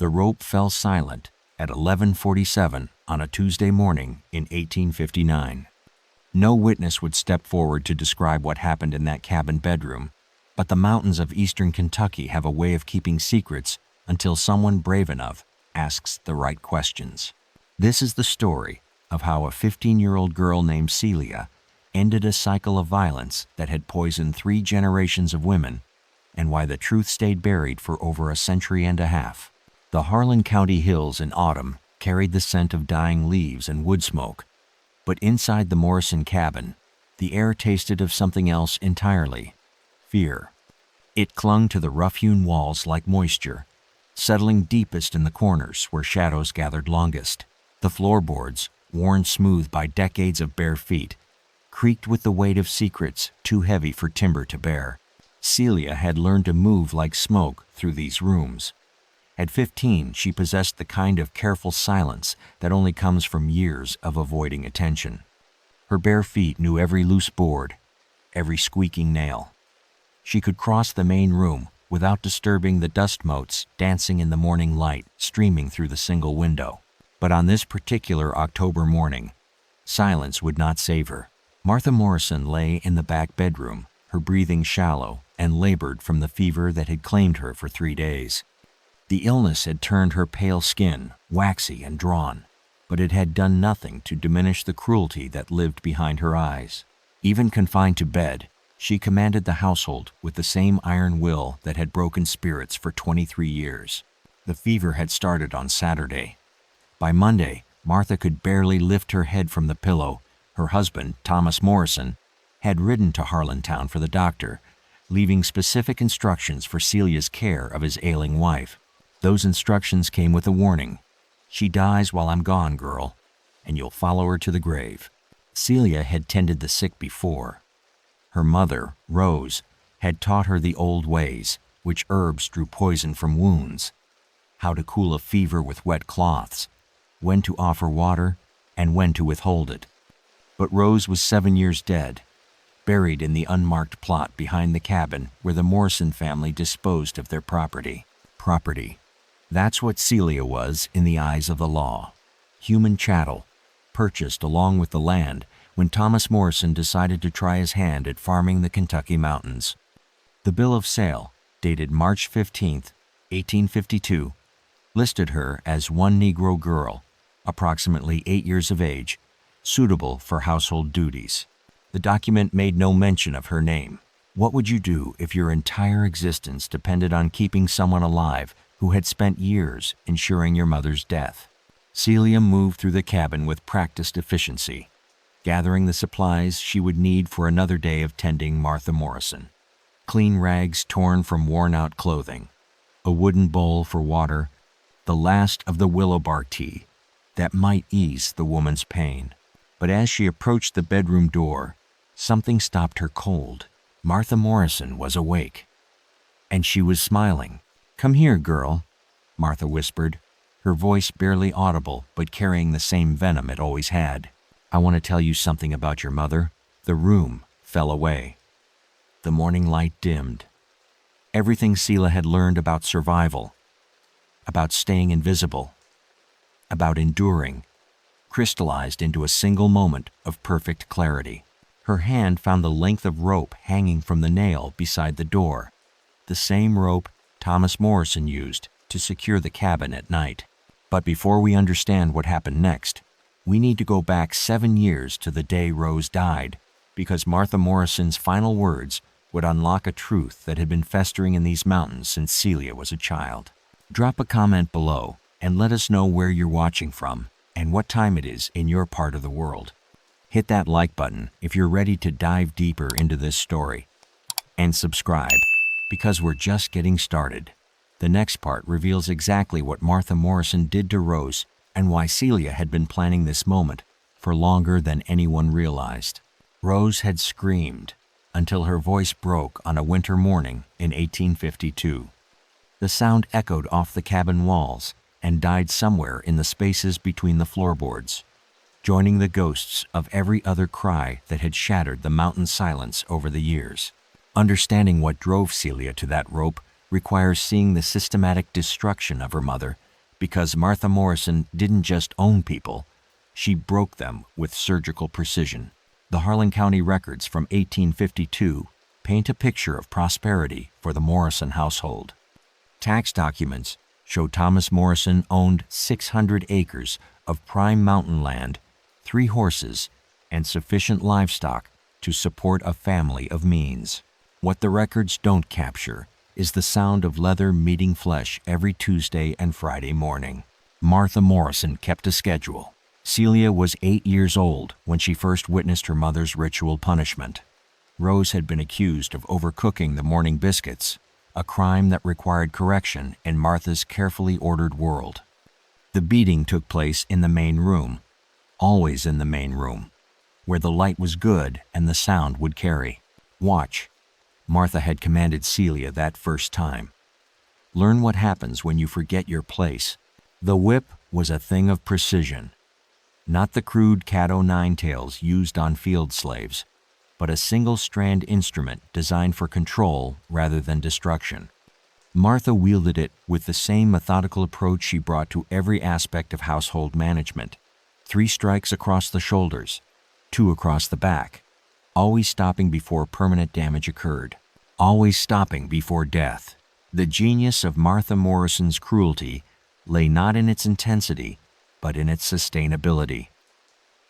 The rope fell silent at 11:47 on a Tuesday morning in 1859. No witness would step forward to describe what happened in that cabin bedroom, but the mountains of eastern Kentucky have a way of keeping secrets until someone brave enough asks the right questions. This is the story of how a 15-year-old girl named Celia ended a cycle of violence that had poisoned 3 generations of women, and why the truth stayed buried for over a century and a half. The Harlan County hills in autumn carried the scent of dying leaves and wood smoke, but inside the Morrison cabin, the air tasted of something else entirely: fear. It clung to the rough-hewn walls like moisture, settling deepest in the corners where shadows gathered longest. The floorboards, worn smooth by decades of bare feet, creaked with the weight of secrets too heavy for timber to bear. Celia had learned to move like smoke through these rooms. At 15, she possessed the kind of careful silence that only comes from years of avoiding attention. Her bare feet knew every loose board, every squeaking nail. She could cross the main room without disturbing the dust motes dancing in the morning light streaming through the single window. But on this particular October morning, silence would not save her. Martha Morrison lay in the back bedroom, her breathing shallow, and labored from the fever that had claimed her for 3 days. The illness had turned her pale skin waxy and drawn, but it had done nothing to diminish the cruelty that lived behind her eyes. Even confined to bed, she commanded the household with the same iron will that had broken spirits for 23 years. The fever had started on Saturday. By Monday, Martha could barely lift her head from the pillow. Her husband, Thomas Morrison, had ridden to Harlantown for the doctor, leaving specific instructions for Celia's care of his ailing wife. Those instructions came with a warning: "She dies while I'm gone, girl, and you'll follow her to the grave." Celia had tended the sick before. Her mother, Rose, had taught her the old ways, which herbs drew poison from wounds, how to cool a fever with wet cloths, when to offer water, and when to withhold it. But Rose was 7 years dead, buried in the unmarked plot behind the cabin where the Morrison family disposed of their property. Property. That's what Celia was in the eyes of the law. Human chattel, purchased along with the land when Thomas Morrison decided to try his hand at farming the Kentucky mountains. The bill of sale, dated March 15, 1852, listed her as one Negro girl, approximately 8 years of age, suitable for household duties. The document made no mention of her name. What would you do if your entire existence depended on keeping someone alive who had spent years ensuring your mother's death? Celia moved through the cabin with practiced efficiency, gathering the supplies she would need for another day of tending Martha Morrison. Clean rags torn from worn-out clothing, a wooden bowl for water, the last of the willow bark tea that might ease the woman's pain. But as she approached the bedroom door, something stopped her cold. Martha Morrison was awake, and she was smiling. "Come here, girl," Martha whispered, her voice barely audible but carrying the same venom it always had. "I want to tell you something about your mother." The room fell away. The morning light dimmed. Everything Celia had learned about survival, about staying invisible, about enduring, crystallized into a single moment of perfect clarity. Her hand found the length of rope hanging from the nail beside the door, the same rope Thomas Morrison used to secure the cabin at night. But before we understand what happened next, we need to go back 7 years to the day Rose died, because Martha Morrison's final words would unlock a truth that had been festering in these mountains since Celia was a child. Drop a comment below and let us know where you're watching from and what time it is in your part of the world. Hit that like button if you're ready to dive deeper into this story. And subscribe, because we're just getting started. The next part reveals exactly what Martha Morrison did to Rose and why Celia had been planning this moment for longer than anyone realized. Rose had screamed until her voice broke on a winter morning in 1852. The sound echoed off the cabin walls and died somewhere in the spaces between the floorboards, joining the ghosts of every other cry that had shattered the mountain silence over the years. Understanding what drove Celia to that rope requires seeing the systematic destruction of her mother because Martha Morrison didn't just own people, she broke them with surgical precision. The Harlan County records from 1852 paint a picture of prosperity for the Morrison household. Tax documents show Thomas Morrison owned 600 acres of prime mountain land, 3 horses, and sufficient livestock to support a family of means. What the records don't capture is the sound of leather meeting flesh every Tuesday and Friday morning. Martha Morrison kept a schedule. Celia was 8 years old when she first witnessed her mother's ritual punishment. Rose had been accused of overcooking the morning biscuits, a crime that required correction in Martha's carefully ordered world. The beating took place in the main room, always in the main room, where the light was good and the sound would carry. Watch, Martha had commanded Celia that first time. Learn what happens when you forget your place. The whip was a thing of precision, not the crude cat-o'-nine tails used on field slaves, but a single-strand instrument designed for control rather than destruction. Martha wielded it with the same methodical approach she brought to every aspect of household management. 3 strikes across the shoulders, 2 across the back, always stopping before permanent damage occurred, always stopping before death. The genius of Martha Morrison's cruelty lay not in its intensity, but in its sustainability.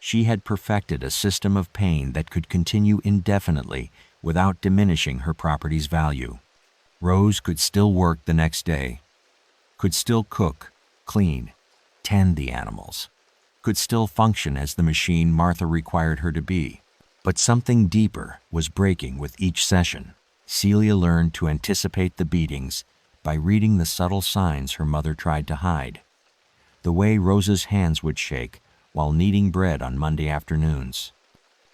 She had perfected a system of pain that could continue indefinitely without diminishing her property's value. Rose could still work the next day, could still cook, clean, tend the animals, could still function as the machine Martha required her to be. But something deeper was breaking with each session. Celia learned to anticipate the beatings by reading the subtle signs her mother tried to hide. The way Rose's hands would shake while kneading bread on Monday afternoons.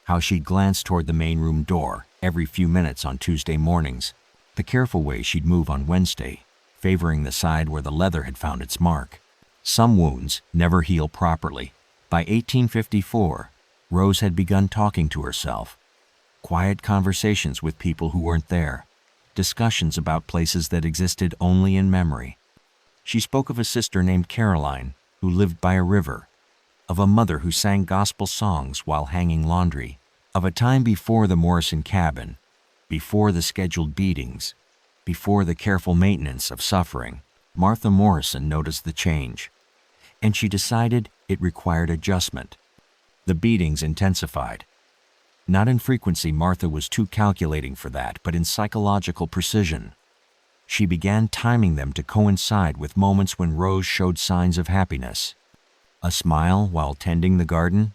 How she'd glance toward the main room door every few minutes on Tuesday mornings. The careful way she'd move on Wednesday, favoring the side where the leather had found its mark. Some wounds never heal properly. By 1854, Rose had begun talking to herself. Quiet conversations with people who weren't there. Discussions about places that existed only in memory. She spoke of a sister named Caroline who lived by a river, of a mother who sang gospel songs while hanging laundry, of a time before the Morrison cabin, before the scheduled beatings, before the careful maintenance of suffering. Martha Morrison noticed the change, and she decided it required adjustment. The beatings intensified. Not in frequency, Martha was too calculating for that, but in psychological precision. She began timing them to coincide with moments when Rose showed signs of happiness. A smile while tending the garden.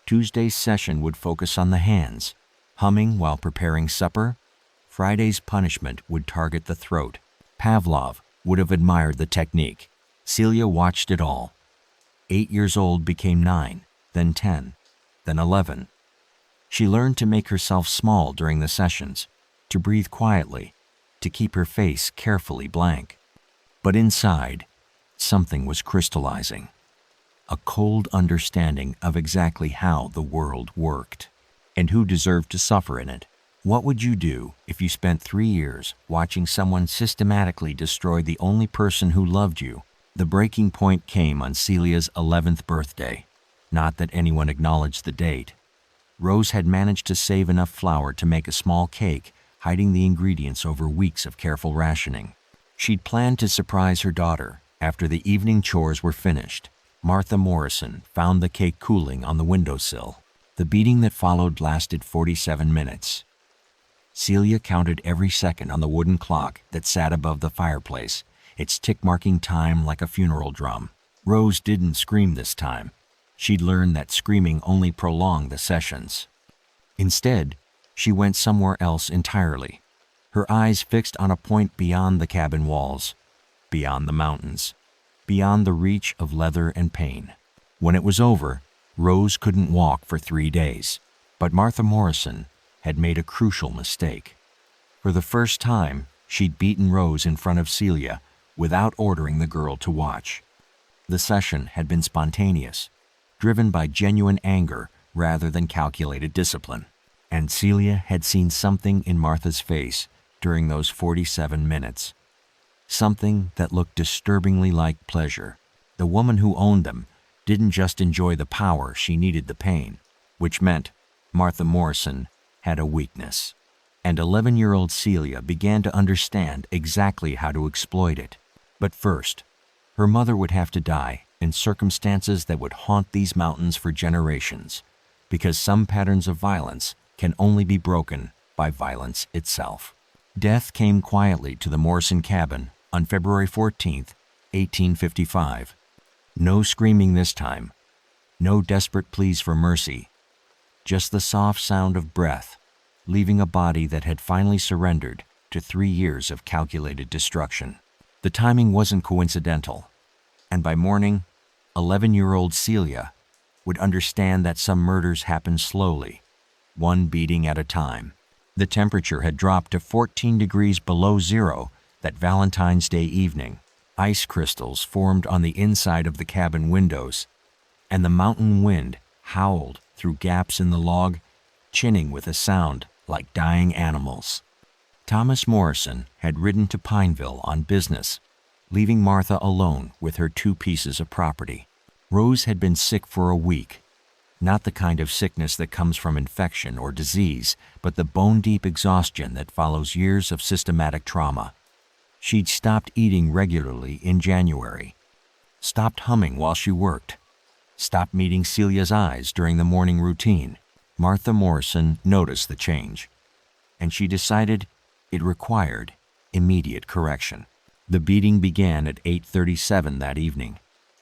Tuesday's session would focus on the hands. Humming while preparing supper. Friday's punishment would target the throat. Pavlov would have admired the technique. Celia watched it all. 8 years old became 9, then 10, then 11. She learned to make herself small during the sessions, to breathe quietly, to keep her face carefully blank. But inside, something was crystallizing. A cold understanding of exactly how the world worked, and who deserved to suffer in it. What would you do if you spent 3 years watching someone systematically destroy the only person who loved you? The breaking point came on Celia's 11th birthday. Not that anyone acknowledged the date. Rose had managed to save enough flour to make a small cake, hiding the ingredients over weeks of careful rationing. She'd planned to surprise her daughter after the evening chores were finished. Martha Morrison found the cake cooling on the windowsill. The beating that followed lasted 47 minutes. Celia counted every second on the wooden clock that sat above the fireplace, its tick marking time like a funeral drum. Rose didn't scream this time. She'd learned that screaming only prolonged the sessions. Instead, she went somewhere else entirely, her eyes fixed on a point beyond the cabin walls, beyond the mountains, beyond the reach of leather and pain. When it was over, Rose couldn't walk for 3 days, but Martha Morrison had made a crucial mistake. For the first time, she'd beaten Rose in front of Celia without ordering the girl to watch. The session had been spontaneous, driven by genuine anger rather than calculated discipline. And Celia had seen something in Martha's face during those 47 minutes. Something that looked disturbingly like pleasure, The woman who owned them didn't just enjoy the power, she needed the pain, which meant Martha Morrison had a weakness. And 11-year-old Celia began to understand exactly how to exploit it. But first, her mother would have to die in circumstances that would haunt these mountains for generations, because some patterns of violence can only be broken by violence itself. Death came quietly to the Morrison cabin on February 14, 1855. No screaming this time, no desperate pleas for mercy, just the soft sound of breath, leaving a body that had finally surrendered to 3 years of calculated destruction. The timing wasn't coincidental, and by morning, 11-year-old Celia would understand that some murders happen slowly, one beating at a time. The temperature had dropped to 14 degrees below zero that Valentine's Day evening. Ice crystals formed on the inside of the cabin windows, and the mountain wind howled through gaps in the log, chinning with a sound like dying animals. Thomas Morrison had ridden to Pineville on business, leaving Martha alone with her 2 pieces of property. Rose had been sick for a week, not the kind of sickness that comes from infection or disease, but the bone-deep exhaustion that follows years of systematic trauma. She'd stopped eating regularly in January, stopped humming while she worked, stopped meeting Celia's eyes during the morning routine. Martha Morrison noticed the change, and she decided it required immediate correction. The beating began at 8:37 that evening.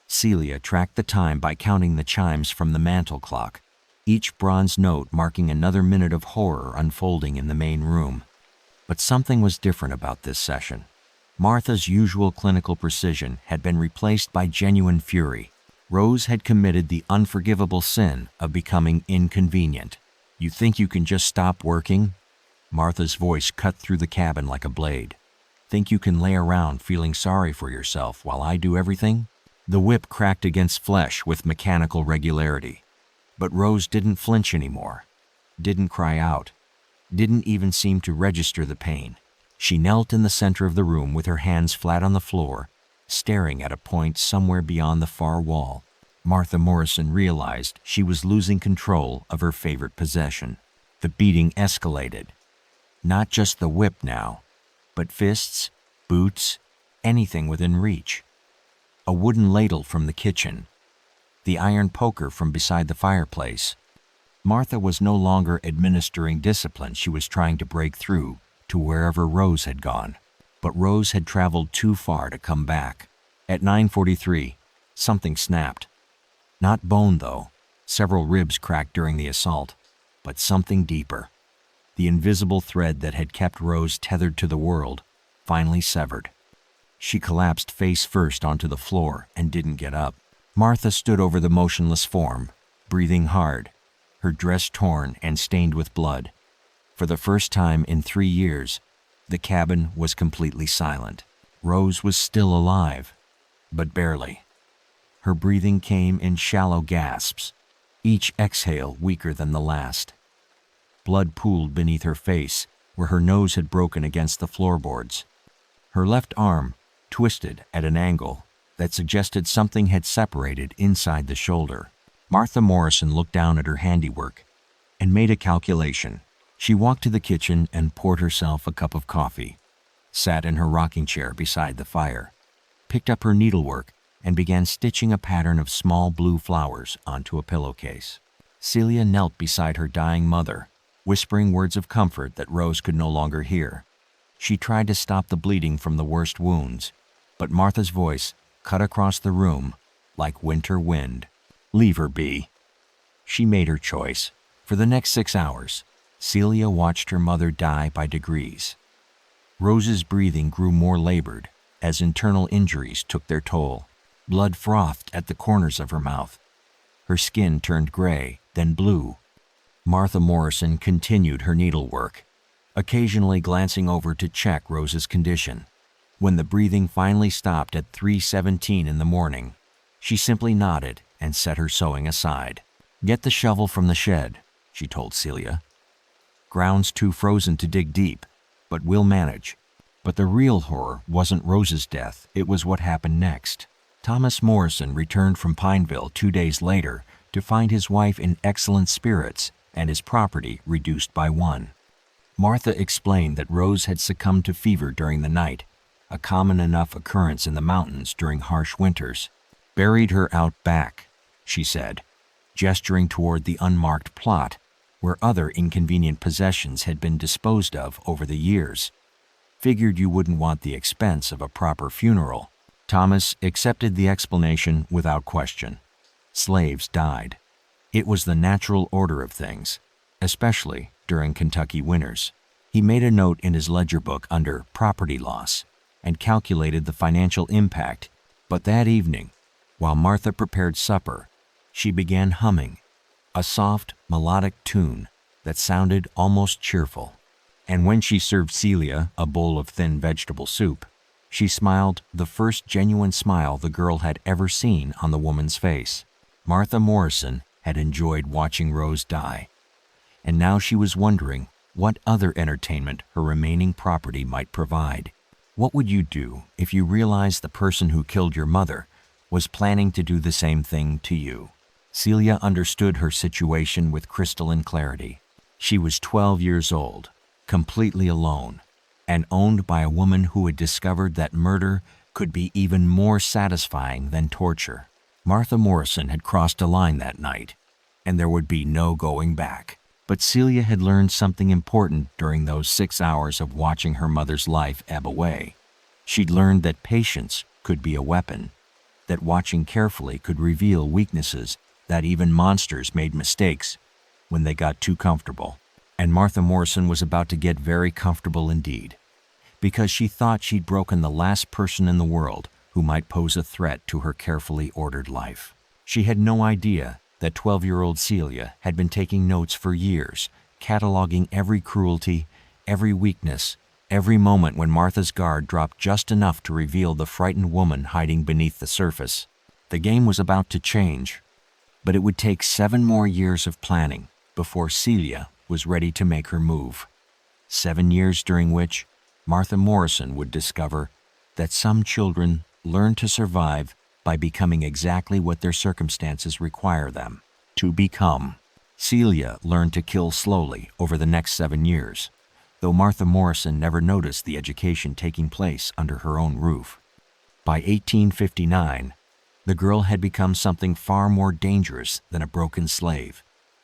Celia tracked the time by counting the chimes from the mantel clock, each bronze note marking another minute of horror unfolding in the main room. But something was different about this session. Martha's usual clinical precision had been replaced by genuine fury. Rose had committed the unforgivable sin of becoming inconvenient. "You think you can just stop working?" Martha's voice cut through the cabin like a blade. "Think you can lay around feeling sorry for yourself while I do everything?" The whip cracked against flesh with mechanical regularity. But Rose didn't flinch anymore, didn't cry out, didn't even seem to register the pain. She knelt in the center of the room with her hands flat on the floor, staring at a point somewhere beyond the far wall. Martha Morrison realized she was losing control of her favorite possession. The beating escalated. Not just the whip now, but fists, boots, anything within reach. A wooden ladle from the kitchen, the iron poker from beside the fireplace. Martha was no longer administering discipline, she was trying to break through to wherever Rose had gone. But Rose had traveled too far to come back. At 9:43, something snapped. Not bone, though. Several ribs cracked during the assault, but something deeper. The invisible thread that had kept Rose tethered to the world finally severed. She collapsed face first onto the floor and didn't get up. Martha stood over the motionless form, breathing hard, her dress torn and stained with blood. For the first time in 3 years, the cabin was completely silent. Rose was still alive, but barely. Her breathing came in shallow gasps, each exhale weaker than the last. Blood pooled beneath her face, where her nose had broken against the floorboards. Her left arm twisted at an angle that suggested something had separated inside the shoulder. Martha Morrison looked down at her handiwork and made a calculation. She walked to the kitchen and poured herself a cup of coffee, sat in her rocking chair beside the fire, picked up her needlework, and began stitching a pattern of small blue flowers onto a pillowcase. Celia knelt beside her dying mother, whispering words of comfort that Rose could no longer hear. She tried to stop the bleeding from the worst wounds, but Martha's voice cut across the room like winter wind. "Leave her be." She made her choice. For the next 6 hours, Celia watched her mother die by degrees. Rose's breathing grew more labored as internal injuries took their toll. Blood frothed at the corners of her mouth. Her skin turned gray, then blue. Martha Morrison continued her needlework, occasionally glancing over to check Rose's condition. When the breathing finally stopped at 3:17 in the morning, she simply nodded and set her sewing aside. "Get the shovel from the shed," she told Celia. "Ground's too frozen to dig deep, but we'll manage." But the real horror wasn't Rose's death, it was what happened next. Thomas Morrison returned from Pineville 2 days later to find his wife in excellent spirits and his property reduced by 1. Martha explained that Rose had succumbed to fever during the night, a common enough occurrence in the mountains during harsh winters. Buried her out back, she said, gesturing toward the unmarked plot where other inconvenient possessions had been disposed of over the years. Figured you wouldn't want the expense of a proper funeral. Thomas accepted the explanation without question. Slaves died. It was the natural order of things, especially during Kentucky winters. He made a note in his ledger book under property loss and calculated the financial impact, but that evening, while Martha prepared supper, she began humming a soft, melodic tune that sounded almost cheerful. And when she served Celia a bowl of thin vegetable soup, she smiled the first genuine smile the girl had ever seen on the woman's face. Martha Morrison had enjoyed watching Rose die, and now she was wondering what other entertainment her remaining property might provide. What would you do if you realized the person who killed your mother was planning to do the same thing to you? Celia understood her situation with crystalline clarity. She was 12 years old, completely alone, and owned by a woman who had discovered that murder could be even more satisfying than torture. Martha Morrison had crossed a line that night, and there would be no going back. But Celia had learned something important during those 6 hours of watching her mother's life ebb away. She'd learned that patience could be a weapon, that watching carefully could reveal weaknesses, that even monsters made mistakes when they got too comfortable. And Martha Morrison was about to get very comfortable indeed, because she thought she'd broken the last person in the world who might pose a threat to her carefully ordered life. She had no idea that 12-year-old Celia had been taking notes for years, cataloging every cruelty, every weakness, every moment when Martha's guard dropped just enough to reveal the frightened woman hiding beneath the surface. The game was about to change, but it would take 7 more years of planning before Celia was ready to make her move. 7 years during which Martha Morrison would discover that some children learn to survive by becoming exactly what their circumstances require them to become. Celia learned to kill slowly over the next 7 years, though Martha Morrison never noticed the education taking place under her own roof. By 1859, the girl had become something far more dangerous than a broken slave.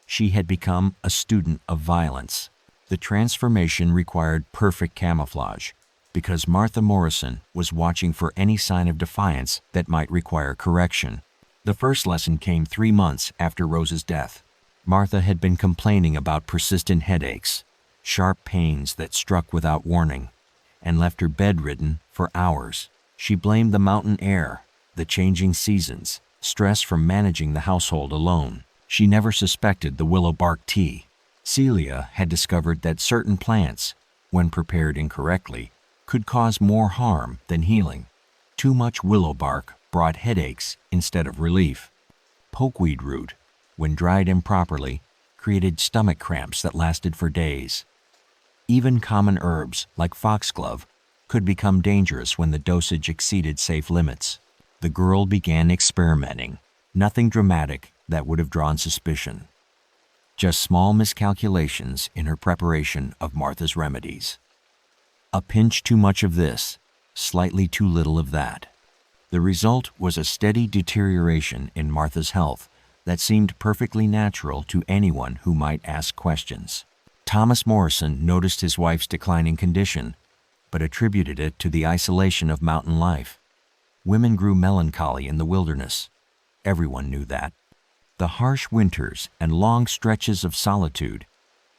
She had become a student of violence. The transformation required perfect camouflage, because Martha Morrison was watching for any sign of defiance that might require correction. The first lesson came 3 months after Rose's death. Martha had been complaining about persistent headaches, sharp pains that struck without warning, and left her bedridden for hours. She blamed the mountain air, the changing seasons, stress from managing the household alone. She never suspected the willow bark tea. Celia had discovered that certain plants, when prepared incorrectly, could cause more harm than healing. Too much willow bark brought headaches instead of relief. Pokeweed root, when dried improperly, created stomach cramps that lasted for days. Even common herbs like foxglove could become dangerous when the dosage exceeded safe limits. The girl began experimenting. Nothing dramatic that would have drawn suspicion. Just small miscalculations in her preparation of Martha's remedies. A pinch too much of this, slightly too little of that. The result was a steady deterioration in Martha's health that seemed perfectly natural to anyone who might ask questions. Thomas Morrison noticed his wife's declining condition, but attributed it to the isolation of mountain life. Women grew melancholy in the wilderness. Everyone knew that. The harsh winters and long stretches of solitude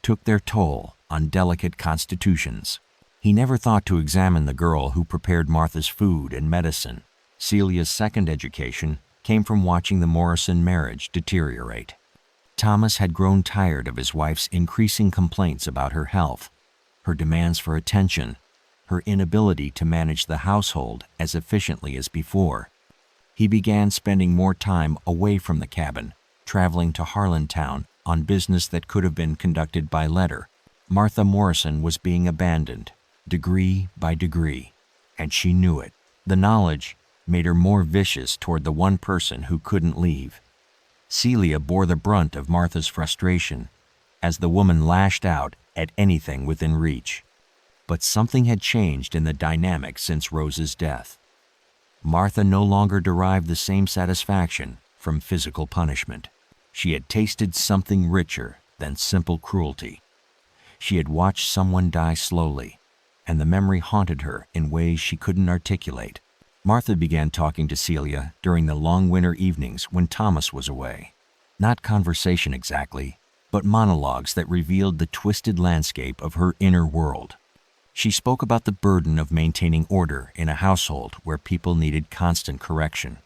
took their toll on delicate constitutions. He never thought to examine the girl who prepared Martha's food and medicine. Celia's second education came from watching the Morrison marriage deteriorate. Thomas had grown tired of his wife's increasing complaints about her health, her demands for attention, her inability to manage the household as efficiently as before. He began spending more time away from the cabin, traveling to Harlantown on business that could have been conducted by letter. Martha Morrison was being abandoned, degree by degree, and she knew it. The knowledge made her more vicious toward the one person who couldn't leave. Celia bore the brunt of Martha's frustration as the woman lashed out at anything within reach. But something had changed in the dynamic since Rose's death. Martha no longer derived the same satisfaction from physical punishment. She had tasted something richer than simple cruelty. She had watched someone die slowly, and the memory haunted her in ways she couldn't articulate. Martha began talking to Celia during the long winter evenings when Thomas was away. Not conversation exactly, but monologues that revealed the twisted landscape of her inner world. She spoke about the burden of maintaining order in a household where people needed constant correction,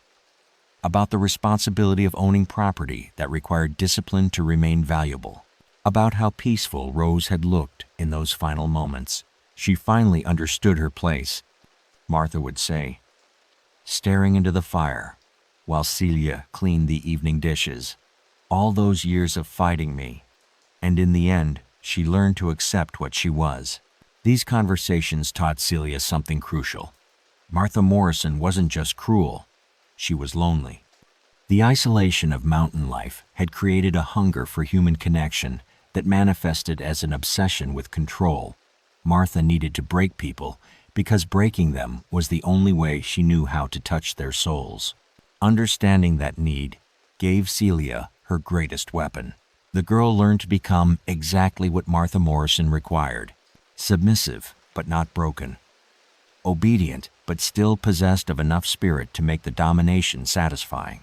about the responsibility of owning property that required discipline to remain valuable, about how peaceful Rose had looked in those final moments. She finally understood her place, Martha would say, staring into the fire while Celia cleaned the evening dishes. All those years of fighting me, and in the end, she learned to accept what she was. These conversations taught Celia something crucial. Martha Morrison wasn't just cruel, she was lonely. The isolation of mountain life had created a hunger for human connection that manifested as an obsession with control. Martha needed to break people because breaking them was the only way she knew how to touch their souls. Understanding that need gave Celia her greatest weapon. The girl learned to become exactly what Martha Morrison required: submissive but not broken, obedient but still possessed of enough spirit to make the domination satisfying.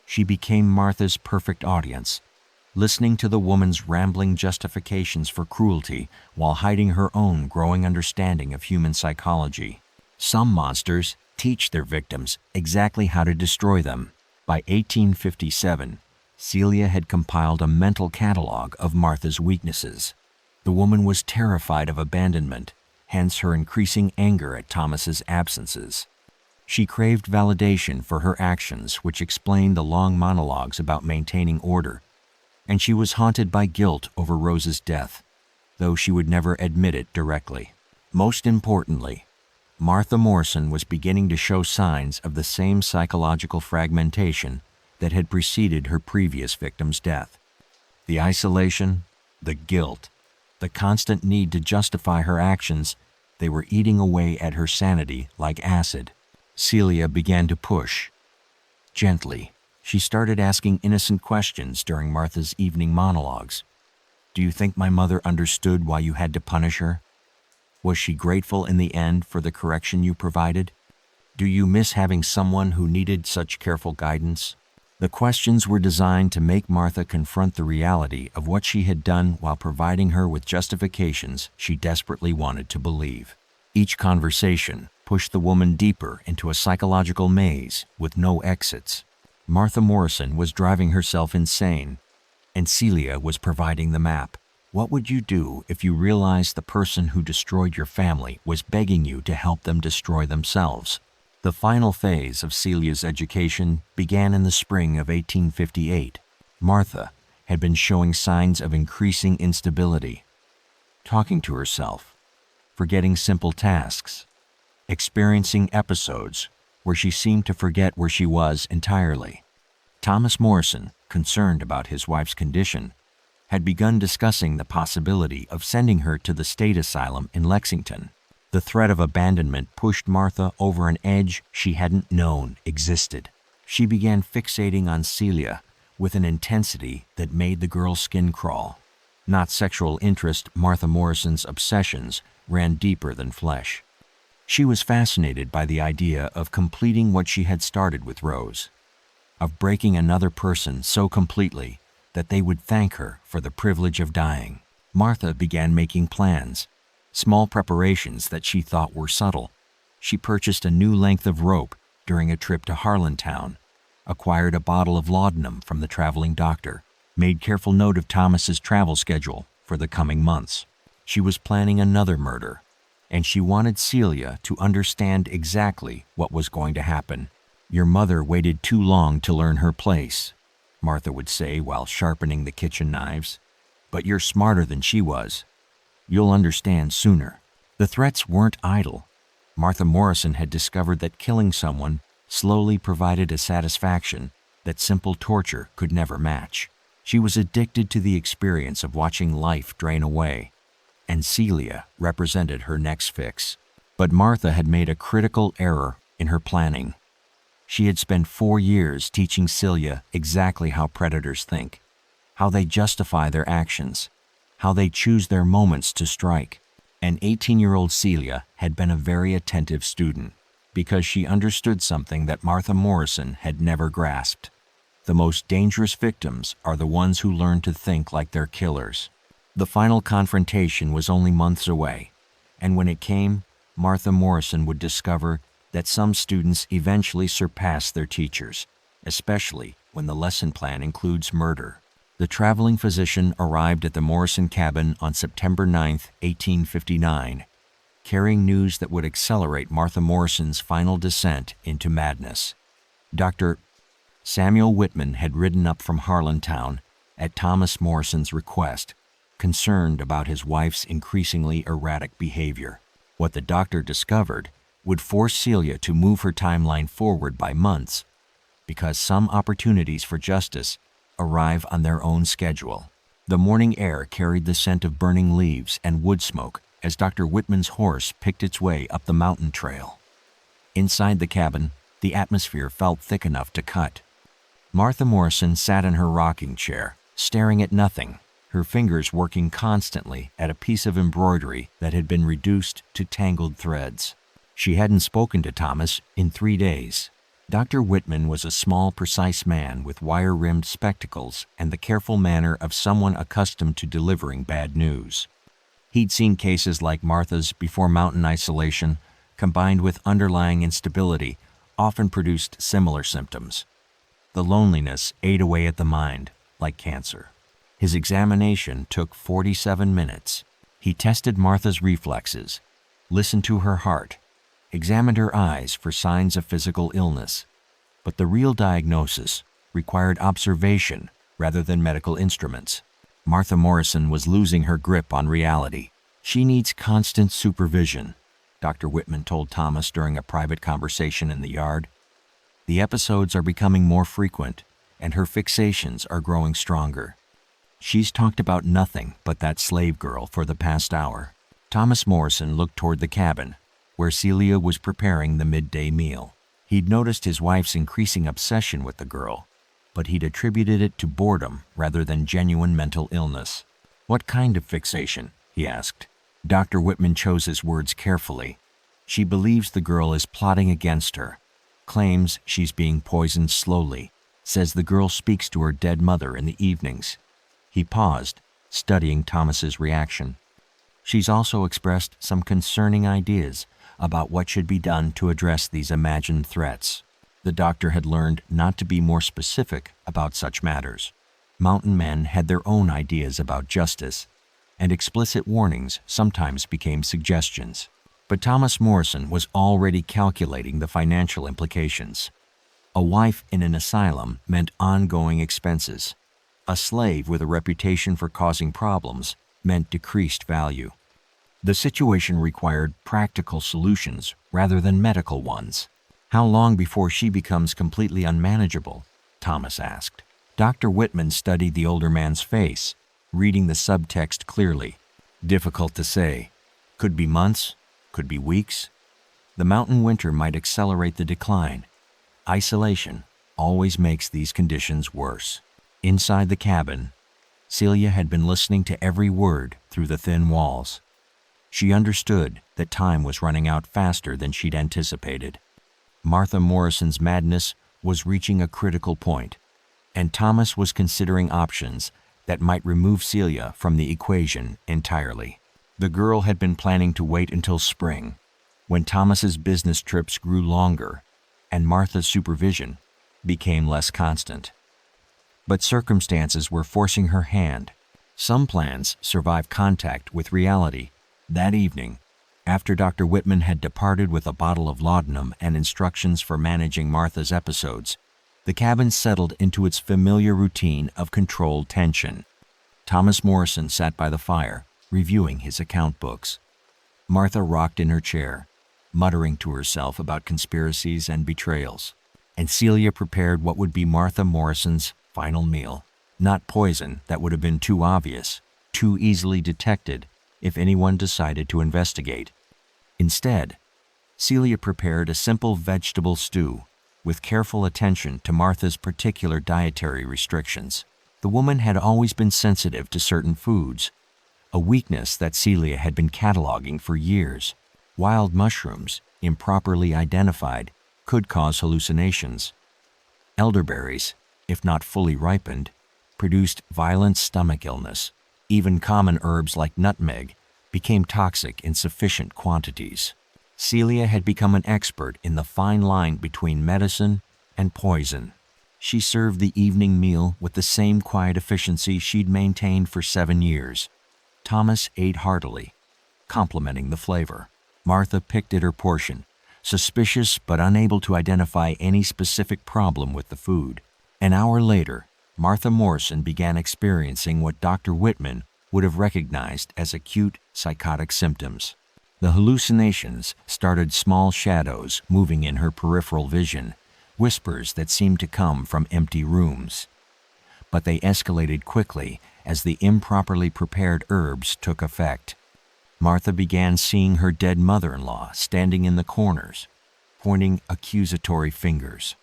She became Martha's perfect audience, listening to the woman's rambling justifications for cruelty while hiding her own growing understanding of human psychology. Some monsters teach their victims exactly how to destroy them. By 1857, Celia had compiled a mental catalog of Martha's weaknesses. The woman was terrified of abandonment, hence her increasing anger at Thomas's absences. She craved validation for her actions, which explained the long monologues about maintaining order, and she was haunted by guilt over Rose's death, though she would never admit it directly. Most importantly, Martha Morrison was beginning to show signs of the same psychological fragmentation that had preceded her previous victim's death. The isolation, the guilt, the constant need to justify her actions, they were eating away at her sanity like acid. Celia began to push. Gently, she started asking innocent questions during Martha's evening monologues. Do you think my mother understood why you had to punish her? Was she grateful in the end for the correction you provided? Do you miss having someone who needed such careful guidance? The questions were designed to make Martha confront the reality of what she had done while providing her with justifications she desperately wanted to believe. Each conversation pushed the woman deeper into a psychological maze with no exits. Martha Morrison was driving herself insane, and Celia was providing the map. What would you do if you realized the person who destroyed your family was begging you to help them destroy themselves? The final phase of Celia's education began in the spring of 1858. Martha had been showing signs of increasing instability, talking to herself, forgetting simple tasks, experiencing episodes where she seemed to forget where she was entirely. Thomas Morrison, concerned about his wife's condition, had begun discussing the possibility of sending her to the state asylum in Lexington. The threat of abandonment pushed Martha over an edge she hadn't known existed. She began fixating on Celia with an intensity that made the girl's skin crawl. Not sexual interest, Martha Morrison's obsessions ran deeper than flesh. She was fascinated by the idea of completing what she had started with Rose, of breaking another person so completely that they would thank her for the privilege of dying. Martha began making plans, small preparations that she thought were subtle. She purchased a new length of rope during a trip to Harlantown, acquired a bottle of laudanum from the traveling doctor, made careful note of Thomas's travel schedule for the coming months. She was planning another murder, and she wanted Celia to understand exactly what was going to happen. Your mother waited too long to learn her place, Martha would say while sharpening the kitchen knives. But you're smarter than she was. You'll understand sooner. The threats weren't idle. Martha Morrison had discovered that killing someone slowly provided a satisfaction that simple torture could never match. She was addicted to the experience of watching life drain away, and Celia represented her next fix. But Martha had made a critical error in her planning. She had spent 4 years teaching Celia exactly how predators think, how they justify their actions, how they choose their moments to strike. And 18-year-old Celia had been a very attentive student because she understood something that Martha Morrison had never grasped. The most dangerous victims are the ones who learn to think like their killers. The final confrontation was only months away, and when it came, Martha Morrison would discover that some students eventually surpass their teachers, especially when the lesson plan includes murder. The traveling physician arrived at the Morrison cabin on September 9, 1859, carrying news that would accelerate Martha Morrison's final descent into madness. Dr. Samuel Whitman had ridden up from Harlantown at Thomas Morrison's request, concerned about his wife's increasingly erratic behavior. What the doctor discovered would force Celia to move her timeline forward by months, because some opportunities for justice arrive on their own schedule. The morning air carried the scent of burning leaves and wood smoke as Dr. Whitman's horse picked its way up the mountain trail. Inside the cabin, the atmosphere felt thick enough to cut. Martha Morrison sat in her rocking chair, staring at nothing, her fingers working constantly at a piece of embroidery that had been reduced to tangled threads. She hadn't spoken to Thomas in 3 days. Dr. Whitman was a small, precise man with wire-rimmed spectacles and the careful manner of someone accustomed to delivering bad news. He'd seen cases like Martha's before mountain isolation, combined with underlying instability, often produced similar symptoms. The loneliness ate away at the mind, like cancer. His examination took 47 minutes. He tested Martha's reflexes, listened to her heart, examined her eyes for signs of physical illness. But the real diagnosis required observation rather than medical instruments. Martha Morrison was losing her grip on reality. She needs constant supervision, Dr. Whitman told Thomas during a private conversation in the yard. The episodes are becoming more frequent, and her fixations are growing stronger. She's talked about nothing but that slave girl for the past hour. Thomas Morrison looked toward the cabin, where Celia was preparing the midday meal. He'd noticed his wife's increasing obsession with the girl, but he'd attributed it to boredom rather than genuine mental illness. "What kind of fixation?" he asked. Dr. Whitman chose his words carefully. "She believes the girl is plotting against her, claims she's being poisoned slowly, says the girl speaks to her dead mother in the evenings." He paused, studying Thomas's reaction. "She's also expressed some concerning ideas about what should be done to address these imagined threats." The doctor had learned not to be more specific about such matters. Mountain men had their own ideas about justice, and explicit warnings sometimes became suggestions. But Thomas Morrison was already calculating the financial implications. A wife in an asylum meant ongoing expenses. A slave with a reputation for causing problems meant decreased value. The situation required practical solutions rather than medical ones. "How long before she becomes completely unmanageable?" Thomas asked. Dr. Whitman studied the older man's face, reading the subtext clearly. "Difficult to say. Could be months, could be weeks. The mountain winter might accelerate the decline. Isolation always makes these conditions worse." Inside the cabin, Celia had been listening to every word through the thin walls. She understood that time was running out faster than she'd anticipated. Martha Morrison's madness was reaching a critical point, and Thomas was considering options that might remove Celia from the equation entirely. The girl had been planning to wait until spring, when Thomas's business trips grew longer and Martha's supervision became less constant. But circumstances were forcing her hand. Some plans survived contact with reality. That evening, after Dr. Whitman had departed with a bottle of laudanum and instructions for managing Martha's episodes, the cabin settled into its familiar routine of controlled tension. Thomas Morrison sat by the fire, reviewing his account books. Martha rocked in her chair, muttering to herself about conspiracies and betrayals. and Celia prepared what would be Martha Morrison's final meal. Not poison that would have been too obvious, too easily detected if anyone decided to investigate. Instead, Celia prepared a simple vegetable stew with careful attention to Martha's particular dietary restrictions. The woman had always been sensitive to certain foods, a weakness that Celia had been cataloging for years. Wild mushrooms, improperly identified, could cause hallucinations. Elderberries, if not fully ripened, produced violent stomach illness. Even common herbs like nutmeg became toxic in sufficient quantities. Celia had become an expert in the fine line between medicine and poison. She served the evening meal with the same quiet efficiency she'd maintained for 7 years. Thomas ate heartily, complimenting the flavor. Martha picked at her portion, suspicious but unable to identify any specific problem with the food. An hour later, Martha Morrison began experiencing what Dr. Whitman would have recognized as acute psychotic symptoms. The hallucinations started small shadows moving in her peripheral vision, whispers that seemed to come from empty rooms. But they escalated quickly as the improperly prepared herbs took effect. Martha began seeing her dead mother-in-law standing in the corners, pointing accusatory fingers.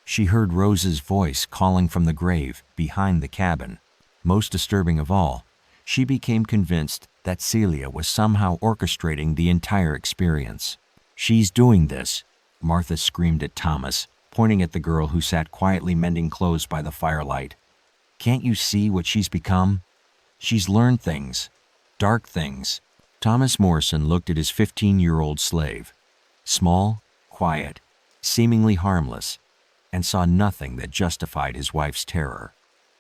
She heard Rose's voice calling from the grave behind the cabin. Most disturbing of all, she became convinced that Celia was somehow orchestrating the entire experience. "She's doing this," Martha screamed at Thomas, pointing at the girl who sat quietly mending clothes by the firelight. "Can't you see what she's become? She's learned things, dark things." Thomas Morrison looked at his 15-year-old slave, small, quiet, seemingly harmless, and saw nothing that justified his wife's terror.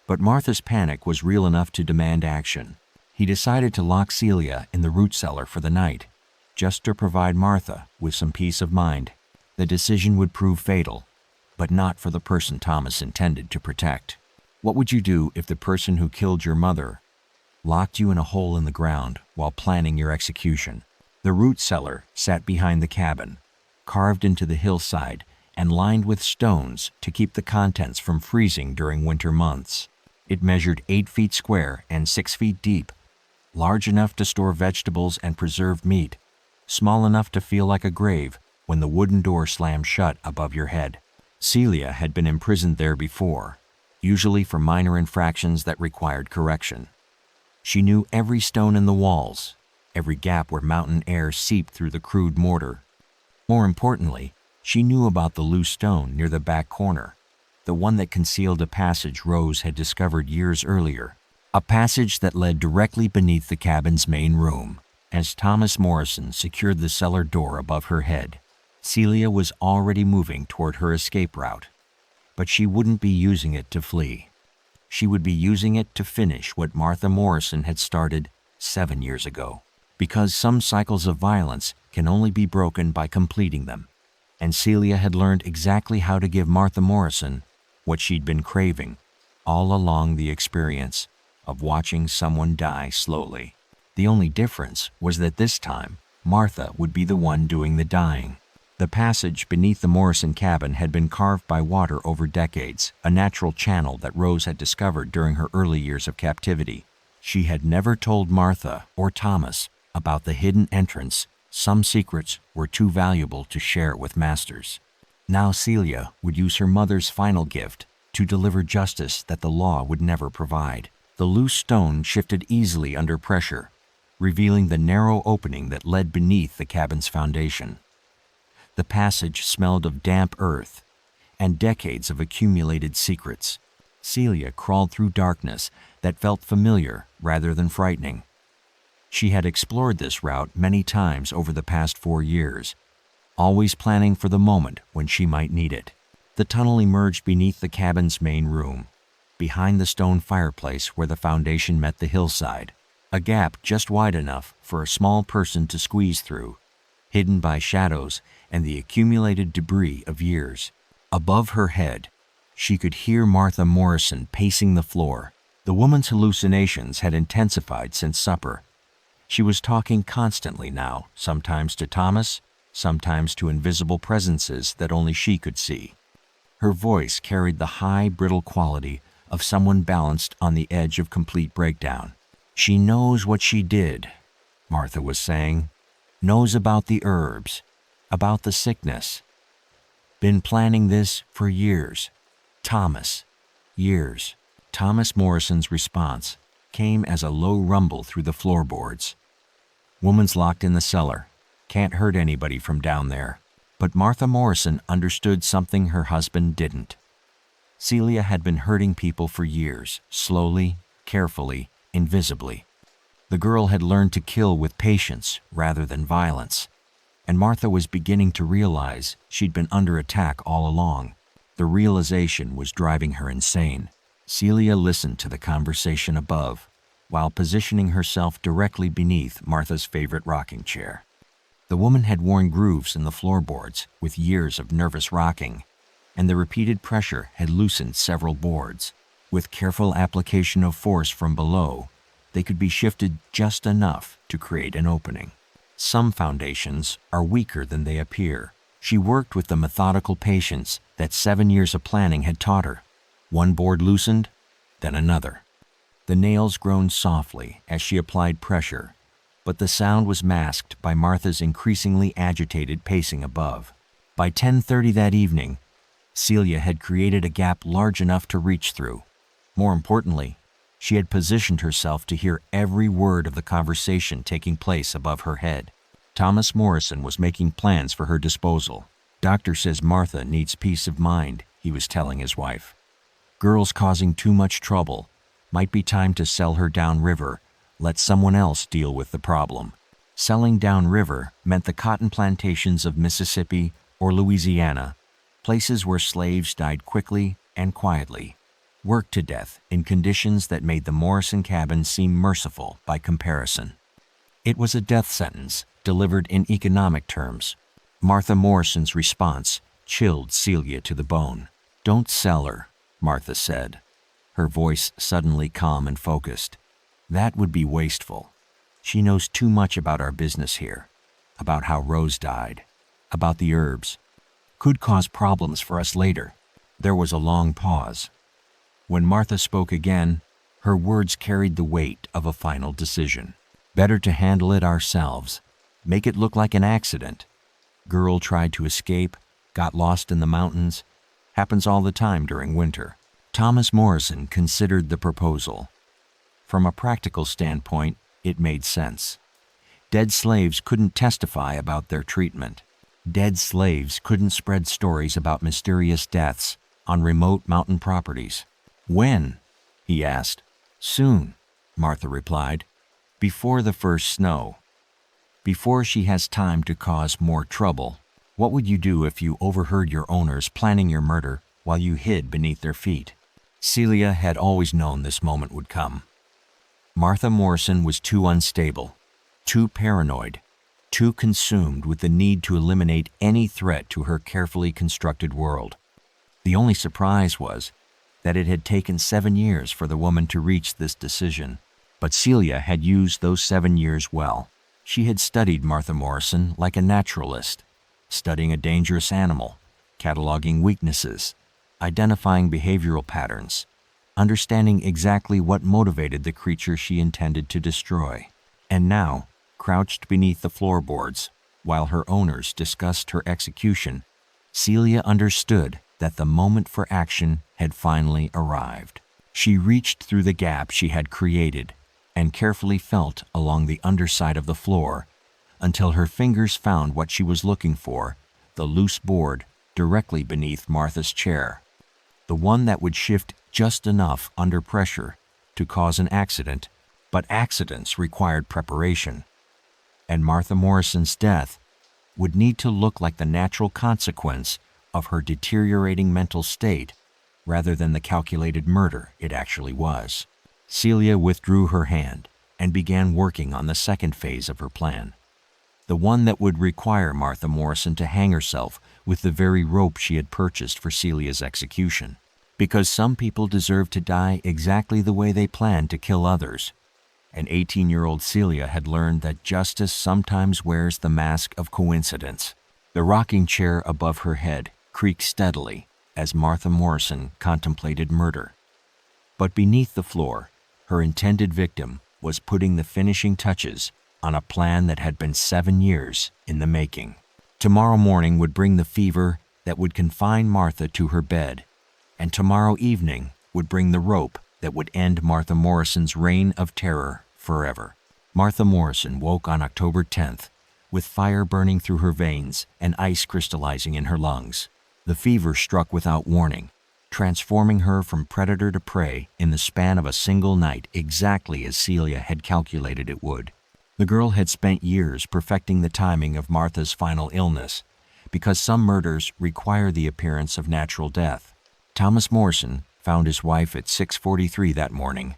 But Martha's panic was real enough to demand action. He decided to lock Celia in the root cellar for the night, just to provide Martha with some peace of mind. The decision would prove fatal, but not for the person Thomas intended to protect. What would you do if the person who killed your mother locked you in a hole in the ground while planning your execution? The root cellar sat behind the cabin, carved into the hillside and lined with stones to keep the contents from freezing during winter months. It measured 8 feet square and 6 feet deep, large enough to store vegetables and preserved meat, small enough to feel like a grave when the wooden door slammed shut above your head. Celia had been imprisoned there before, usually for minor infractions that required correction. She knew every stone in the walls, every gap where mountain air seeped through the crude mortar. More importantly, she knew about the loose stone near the back corner, the one that concealed a passage Rose had discovered years earlier, a passage that led directly beneath the cabin's main room. As Thomas Morrison secured the cellar door above her head, Celia was already moving toward her escape route, but she wouldn't be using it to flee. She would be using it to finish what Martha Morrison had started 7 years ago, because some cycles of violence can only be broken by completing them. And Celia had learned exactly how to give Martha Morrison what she'd been craving all along the experience of watching someone die slowly. The only difference was that this time, Martha would be the one doing the dying. The passage beneath the Morrison cabin had been carved by water over decades, a natural channel that Rose had discovered during her early years of captivity. She had never told Martha or Thomas about the hidden entrance. Some secrets were too valuable to share with masters. Now Celia would use her mother's final gift to deliver justice that the law would never provide. The loose stone shifted easily under pressure, revealing the narrow opening that led beneath the cabin's foundation. The passage smelled of damp earth and decades of accumulated secrets. Celia crawled through darkness that felt familiar rather than frightening. She had explored this route many times over the past 4 years, always planning for the moment when she might need it. The tunnel emerged beneath the cabin's main room, behind the stone fireplace where the foundation met the hillside, a gap just wide enough for a small person to squeeze through, hidden by shadows and the accumulated debris of years. Above her head, she could hear Martha Morrison pacing the floor. The woman's hallucinations had intensified since supper. She was talking constantly now, sometimes to Thomas, sometimes to invisible presences that only she could see. Her voice carried the high, brittle quality of someone balanced on the edge of complete breakdown. "She knows what she did," Martha was saying. "Knows about the herbs, about the sickness. Been planning this for years. Thomas, years." Thomas Morrison's response came as a low rumble through the floorboards. "Woman's locked in the cellar. Can't hurt anybody from down there." But Martha Morrison understood something her husband didn't. Celia had been hurting people for years, slowly, carefully, invisibly. The girl had learned to kill with patience rather than violence, and Martha was beginning to realize she'd been under attack all along. The realization was driving her insane. Celia listened to the conversation above, while positioning herself directly beneath Martha's favorite rocking chair. The woman had worn grooves in the floorboards with years of nervous rocking, and the repeated pressure had loosened several boards. With careful application of force from below, they could be shifted just enough to create an opening. Some foundations are weaker than they appear. She worked with the methodical patience that 7 years of planning had taught her. One board loosened, then another. The nails groaned softly as she applied pressure, but the sound was masked by Martha's increasingly agitated pacing above. By 10:30 that evening, Celia had created a gap large enough to reach through. More importantly, she had positioned herself to hear every word of the conversation taking place above her head. Thomas Morrison was making plans for her disposal. "Doctor says Martha needs peace of mind," he was telling his wife. "Girl's causing too much trouble. Might be time to sell her downriver. Let someone else deal with the problem." Selling downriver meant the cotton plantations of Mississippi or Louisiana, places where slaves died quickly and quietly, worked to death in conditions that made the Morrison cabin seem merciful by comparison. It was a death sentence delivered in economic terms. Martha Morrison's response chilled Celia to the bone. "Don't sell her," Martha said, her voice suddenly calm and focused. "That would be wasteful. She knows too much about our business here, about how Rose died, about the herbs. Could cause problems for us later." There was a long pause. When Martha spoke again, her words carried the weight of a final decision. "Better to handle it ourselves. Make it look like an accident. Girl tried to escape, got lost in the mountains. Happens all the time during winter." Thomas Morrison considered the proposal. From a practical standpoint, it made sense. Dead slaves couldn't testify about their treatment. Dead slaves couldn't spread stories about mysterious deaths on remote mountain properties. "When?" he asked. "Soon," Martha replied. "Before the first snow. Before she has time to cause more trouble." "What would you do if you overheard your owners planning your murder while you hid beneath their feet?" Celia had always known this moment would come. Martha Morrison was too unstable, too paranoid, too consumed with the need to eliminate any threat to her carefully constructed world. The only surprise was that it had taken 7 years for the woman to reach this decision. But Celia had used those 7 years well. She had studied Martha Morrison like a naturalist, studying a dangerous animal, cataloging weaknesses, identifying behavioral patterns, understanding exactly what motivated the creature she intended to destroy. And now, crouched beneath the floorboards, while her owners discussed her execution, Celia understood that the moment for action had finally arrived. She reached through the gap she had created and carefully felt along the underside of the floor until her fingers found what she was looking for, the loose board directly beneath Martha's chair. The one that would shift just enough under pressure to cause an accident, but accidents required preparation. And Martha Morrison's death would need to look like the natural consequence of her deteriorating mental state rather than the calculated murder it actually was. Celia withdrew her hand and began working on the second phase of her plan, the one that would require Martha Morrison to hang herself with the very rope she had purchased for Celia's execution. Because some people deserve to die exactly the way they planned to kill others. And 18-year-old Celia had learned that justice sometimes wears the mask of coincidence. The rocking chair above her head creaked steadily as Martha Morrison contemplated murder. But beneath the floor, her intended victim was putting the finishing touches on a plan that had been 7 years in the making. Tomorrow morning would bring the fever that would confine Martha to her bed, and tomorrow evening would bring the rope that would end Martha Morrison's reign of terror forever. Martha Morrison woke on October 10th with fire burning through her veins and ice crystallizing in her lungs. The fever struck without warning, transforming her from predator to prey in the span of a single night, exactly as Celia had calculated it would. The girl had spent years perfecting the timing of Martha's final illness, because some murders require the appearance of natural death. Thomas Morrison found his wife at 6:43 that morning,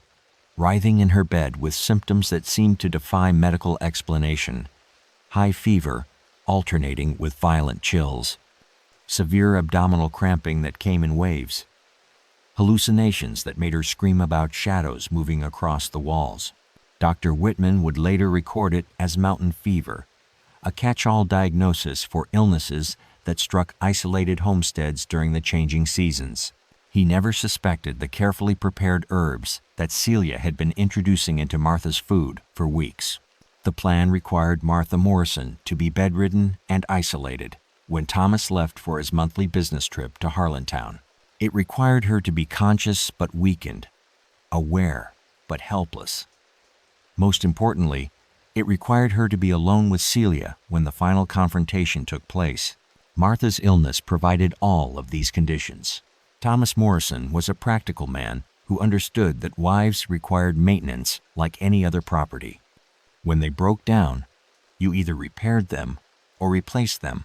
writhing in her bed with symptoms that seemed to defy medical explanation: high fever alternating with violent chills, severe abdominal cramping that came in waves, hallucinations that made her scream about shadows moving across the walls. Dr. Whitman would later record it as mountain fever, a catch-all diagnosis for illnesses that struck isolated homesteads during the changing seasons. He never suspected the carefully prepared herbs that Celia had been introducing into Martha's food for weeks. The plan required Martha Morrison to be bedridden and isolated when Thomas left for his monthly business trip to Harlantown. It required her to be conscious but weakened, aware but helpless. Most importantly, it required her to be alone with Celia when the final confrontation took place. Martha's illness provided all of these conditions. Thomas Morrison was a practical man who understood that wives required maintenance like any other property. When they broke down, you either repaired them or replaced them,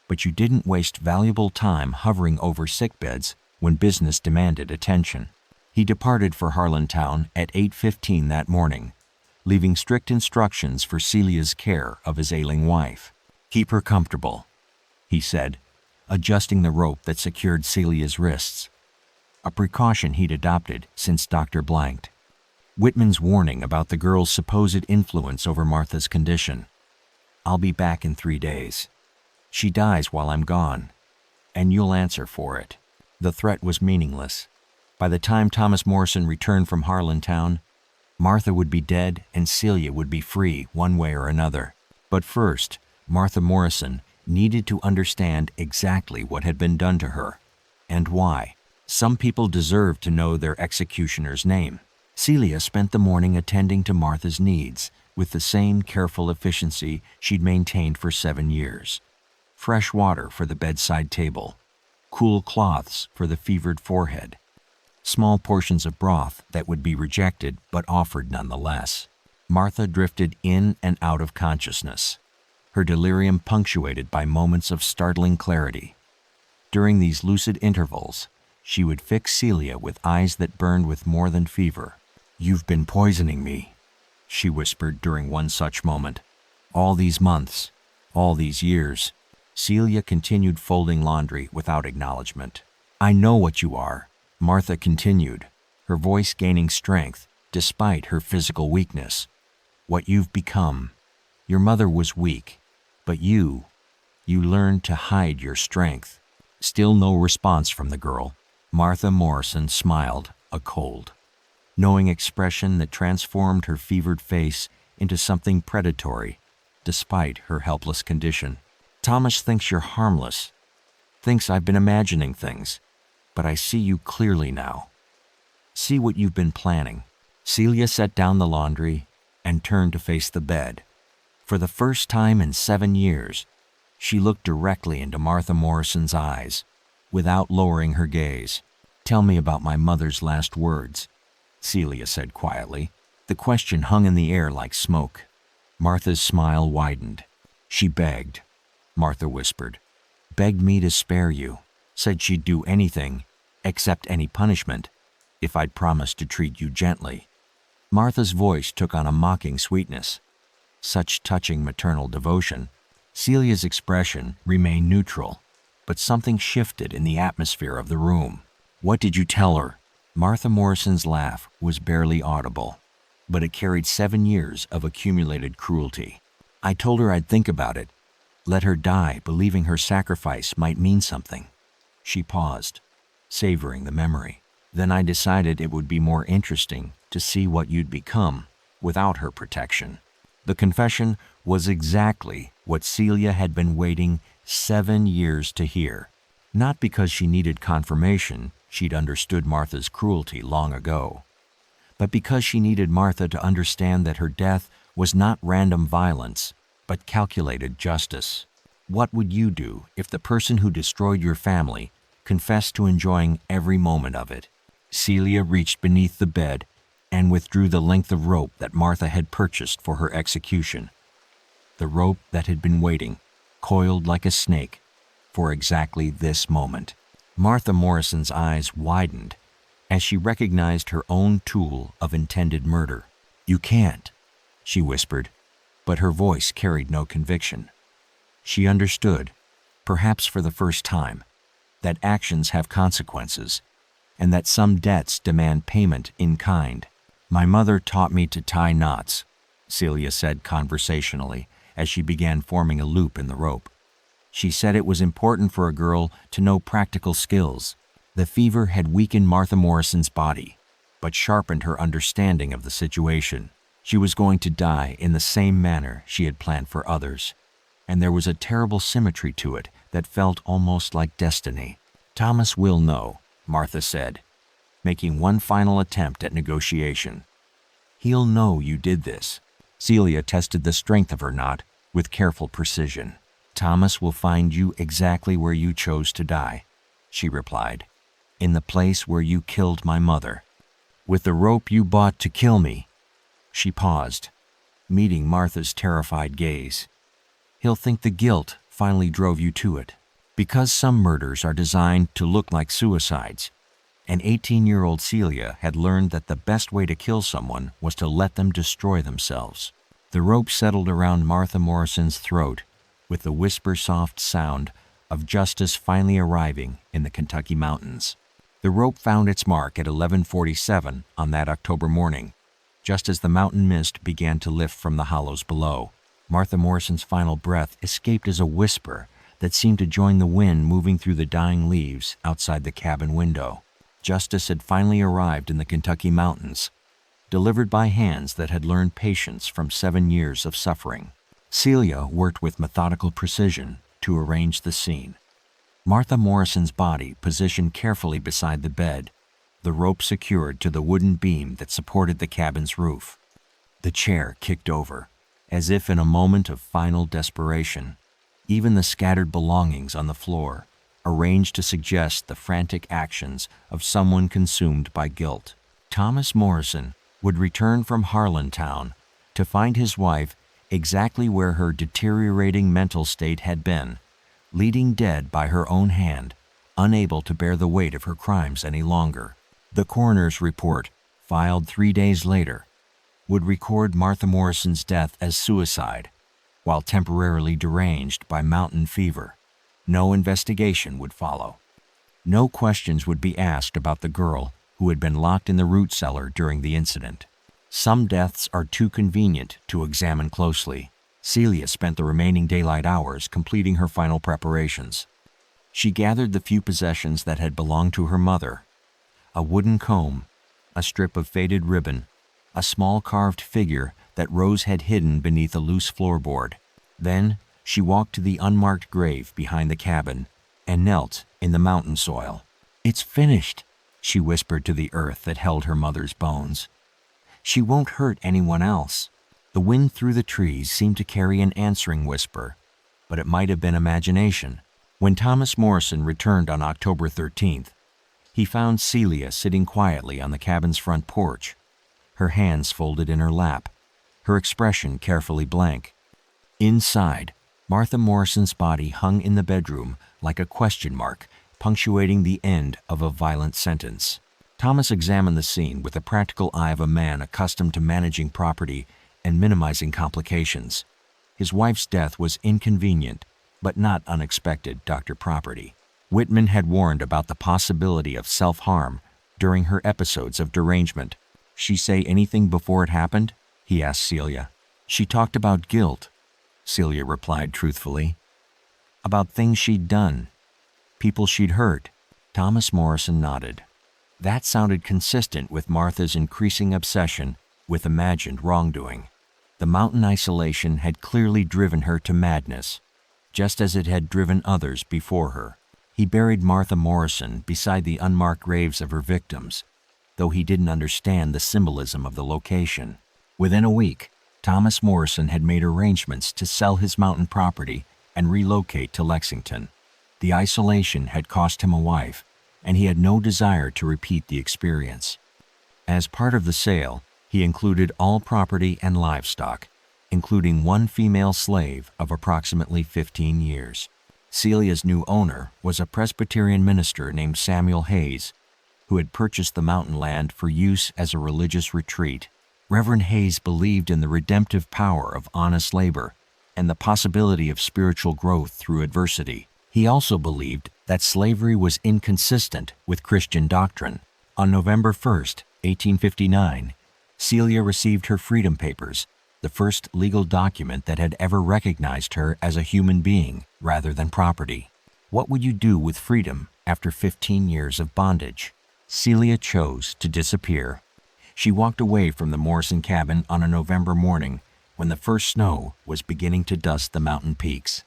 but you didn't waste valuable time hovering over sickbeds when business demanded attention. He departed for Harlantown at 8:15 that morning, leaving strict instructions for Celia's care of his ailing wife. "Keep her comfortable," he said, adjusting the rope that secured Celia's wrists, a precaution he'd adopted since Dr. Blanked. Whitman's warning about the girl's supposed influence over Martha's condition: "I'll be back in 3 days. She dies while I'm gone, and you'll answer for it." The threat was meaningless. By the time Thomas Morrison returned from Harlantown, Martha would be dead and Celia would be free one way or another. But first, Martha Morrison needed to understand exactly what had been done to her and why. Some people deserved to know their executioner's name. Celia spent the morning attending to Martha's needs with the same careful efficiency she'd maintained for 7 years. Fresh water for the bedside table, cool cloths for the fevered forehead, small portions of broth that would be rejected but offered nonetheless. Martha drifted in and out of consciousness, her delirium punctuated by moments of startling clarity. During these lucid intervals, she would fix Celia with eyes that burned with more than fever. "You've been poisoning me," she whispered during one such moment. "All these months, all these years." Celia continued folding laundry without acknowledgement. "I know what you are," Martha continued, her voice gaining strength despite her physical weakness. "What you've become. Your mother was weak, but you learned to hide your strength." Still no response from the girl. Martha Morrison smiled, a cold, knowing expression that transformed her fevered face into something predatory, despite her helpless condition. "Thomas thinks you're harmless, thinks I've been imagining things, but I see you clearly now. See what you've been planning." Celia set down the laundry and turned to face the bed. For the first time in 7 years, she looked directly into Martha Morrison's eyes, without lowering her gaze. "Tell me about my mother's last words," Celia said quietly. The question hung in the air like smoke. Martha's smile widened. "She begged," Martha whispered. "Begged me to spare you. Said she'd do anything, accept any punishment, if I'd promise to treat you gently." Martha's voice took on a mocking sweetness. Such touching maternal devotion. Celia's expression remained neutral, but something shifted in the atmosphere of the room. "What did you tell her?" Martha Morrison's laugh was barely audible, but it carried 7 years of accumulated cruelty. "I told her I'd think about it, let her die believing her sacrifice might mean something." She paused, savoring the memory. Then I decided it would be more interesting to see what you'd become without her protection. The confession was exactly what Celia had been waiting 7 years to hear. Not because she needed confirmation, she'd understood Martha's cruelty long ago, but because she needed Martha to understand that her death was not random violence, but calculated justice. What would you do if the person who destroyed your family confessed to enjoying every moment of it? Celia reached beneath the bed and withdrew the length of rope that Martha had purchased for her execution. The rope that had been waiting, coiled like a snake, for exactly this moment. Martha Morrison's eyes widened as she recognized her own tool of intended murder. "You can't," she whispered, but her voice carried no conviction. She understood, perhaps for the first time, that actions have consequences, and that some debts demand payment in kind. "My mother taught me to tie knots," Celia said conversationally as she began forming a loop in the rope. "She said it was important for a girl to know practical skills." The fever had weakened Martha Morrison's body, but sharpened her understanding of the situation. She was going to die in the same manner she had planned for others, and there was a terrible symmetry to it that felt almost like destiny. "Thomas will know," Martha said, making one final attempt at negotiation. "He'll know you did this." Celia tested the strength of her knot with careful precision. "Thomas will find you exactly where you chose to die," she replied, "in the place where you killed my mother. With the rope you bought to kill me." She paused, meeting Martha's terrified gaze. "He'll think the guilt finally drove you to it. Because some murders are designed to look like suicides, and 18-year-old Celia had learned that the best way to kill someone was to let them destroy themselves." The rope settled around Martha Morrison's throat with the whisper-soft sound of justice finally arriving in the Kentucky mountains. The rope found its mark at 11:47 on that October morning, just as the mountain mist began to lift from the hollows below. Martha Morrison's final breath escaped as a whisper that seemed to join the wind moving through the dying leaves outside the cabin window. Justice had finally arrived in the Kentucky mountains, delivered by hands that had learned patience from 7 years of suffering. Celia worked with methodical precision to arrange the scene. Martha Morrison's body positioned carefully beside the bed, the rope secured to the wooden beam that supported the cabin's roof. The chair kicked over, as if in a moment of final desperation. Even the scattered belongings on the floor, arranged to suggest the frantic actions of someone consumed by guilt. Thomas Morrison would return from Harlantown to find his wife exactly where her deteriorating mental state had been, leading dead by her own hand, unable to bear the weight of her crimes any longer. The coroner's report, filed 3 days later, would record Martha Morrison's death as suicide, while temporarily deranged by mountain fever. No investigation would follow. No questions would be asked about the girl who had been locked in the root cellar during the incident. Some deaths are too convenient to examine closely. Celia spent the remaining daylight hours completing her final preparations. She gathered the few possessions that had belonged to her mother: a wooden comb, a strip of faded ribbon, a small carved figure that Rose had hidden beneath a loose floorboard. Then she walked to the unmarked grave behind the cabin and knelt in the mountain soil. "It's finished," she whispered to the earth that held her mother's bones. "She won't hurt anyone else." The wind through the trees seemed to carry an answering whisper, but it might have been imagination. When Thomas Morrison returned on October 13th, he found Celia sitting quietly on the cabin's front porch, her hands folded in her lap, her expression carefully blank. Inside, Martha Morrison's body hung in the bedroom like a question mark, punctuating the end of a violent sentence. Thomas examined the scene with the practical eye of a man accustomed to managing property and minimizing complications. His wife's death was inconvenient, but not unexpected, Dr. Property. Whitman had warned about the possibility of self-harm during her episodes of derangement. "She say anything before it happened?" he asked Celia. "She talked about guilt," Celia replied truthfully. "About things she'd done, people she'd hurt." Thomas Morrison nodded. That sounded consistent with Martha's increasing obsession with imagined wrongdoing. The mountain isolation had clearly driven her to madness, just as it had driven others before her. He buried Martha Morrison beside the unmarked graves of her victims, though he didn't understand the symbolism of the location. Within a week, Thomas Morrison had made arrangements to sell his mountain property and relocate to Lexington. The isolation had cost him a wife, and he had no desire to repeat the experience. As part of the sale, he included all property and livestock, including one female slave of approximately 15 years. Celia's new owner was a Presbyterian minister named Samuel Hayes, who had purchased the mountain land for use as a religious retreat. Reverend Hayes believed in the redemptive power of honest labor and the possibility of spiritual growth through adversity. He also believed that slavery was inconsistent with Christian doctrine. On November 1st, 1859, Celia received her freedom papers, the first legal document that had ever recognized her as a human being rather than property. What would you do with freedom after 15 years of bondage? Celia chose to disappear. She walked away from the Morrison cabin on a November morning when the first snow was beginning to dust the mountain peaks.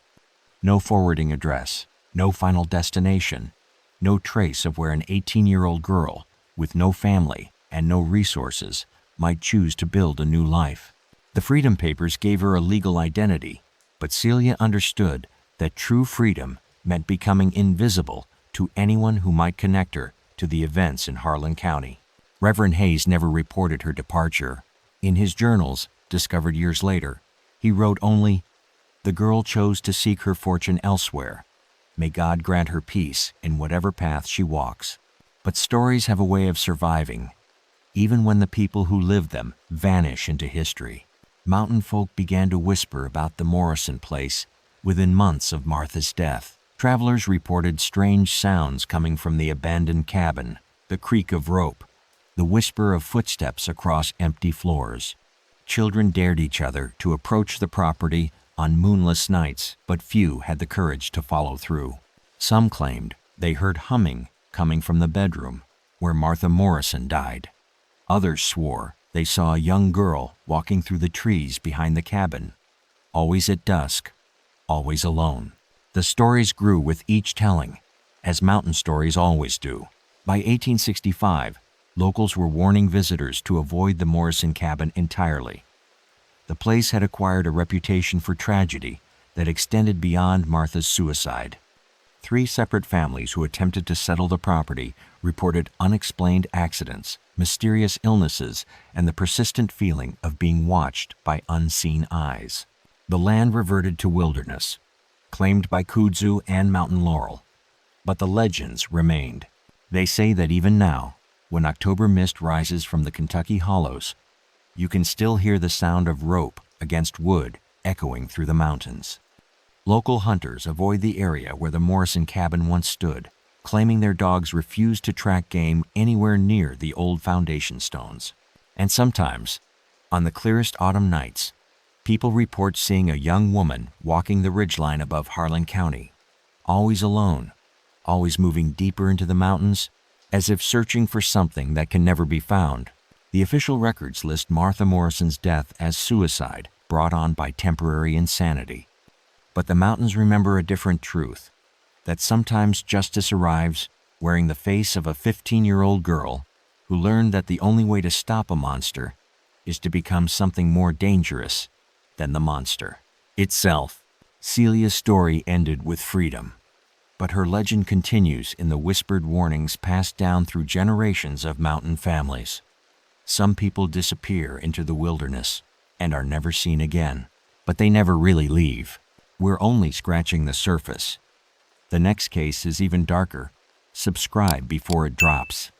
No forwarding address, no final destination, no trace of where an 18-year-old girl with no family and no resources might choose to build a new life. The freedom papers gave her a legal identity, but Celia understood that true freedom meant becoming invisible to anyone who might connect her to the events in Harlan County. Reverend Hayes never reported her departure. In his journals, discovered years later, he wrote only, "The girl chose to seek her fortune elsewhere. May God grant her peace in whatever path she walks." But stories have a way of surviving, even when the people who live them vanish into history. Mountain folk began to whisper about the Morrison place within months of Martha's death. Travelers reported strange sounds coming from the abandoned cabin, the creak of rope, the whisper of footsteps across empty floors. Children dared each other to approach the property on moonless nights, but few had the courage to follow through. Some claimed they heard humming coming from the bedroom where Martha Morrison died. Others swore they saw a young girl walking through the trees behind the cabin, always at dusk, always alone. The stories grew with each telling, as mountain stories always do. By 1865, locals were warning visitors to avoid the Morrison cabin entirely. The place had acquired a reputation for tragedy that extended beyond Martha's suicide. 3 separate families who attempted to settle the property reported unexplained accidents, mysterious illnesses, and the persistent feeling of being watched by unseen eyes. The land reverted to wilderness, claimed by kudzu and mountain laurel. But the legends remained. They say that even now, when October mist rises from the Kentucky hollows, you can still hear the sound of rope against wood echoing through the mountains. Local hunters avoid the area where the Morrison cabin once stood, claiming their dogs refuse to track game anywhere near the old foundation stones. And sometimes, on the clearest autumn nights, people report seeing a young woman walking the ridgeline above Harlan County, always alone, always moving deeper into the mountains, as if searching for something that can never be found. The official records list Martha Morrison's death as suicide brought on by temporary insanity. But the mountains remember a different truth, that sometimes justice arrives wearing the face of a 15-year-old girl who learned that the only way to stop a monster is to become something more dangerous than the monster itself. Celia's story ended with freedom, but her legend continues in the whispered warnings passed down through generations of mountain families. Some people disappear into the wilderness and are never seen again, but they never really leave. We're only scratching the surface. The next case is even darker. Subscribe before it drops.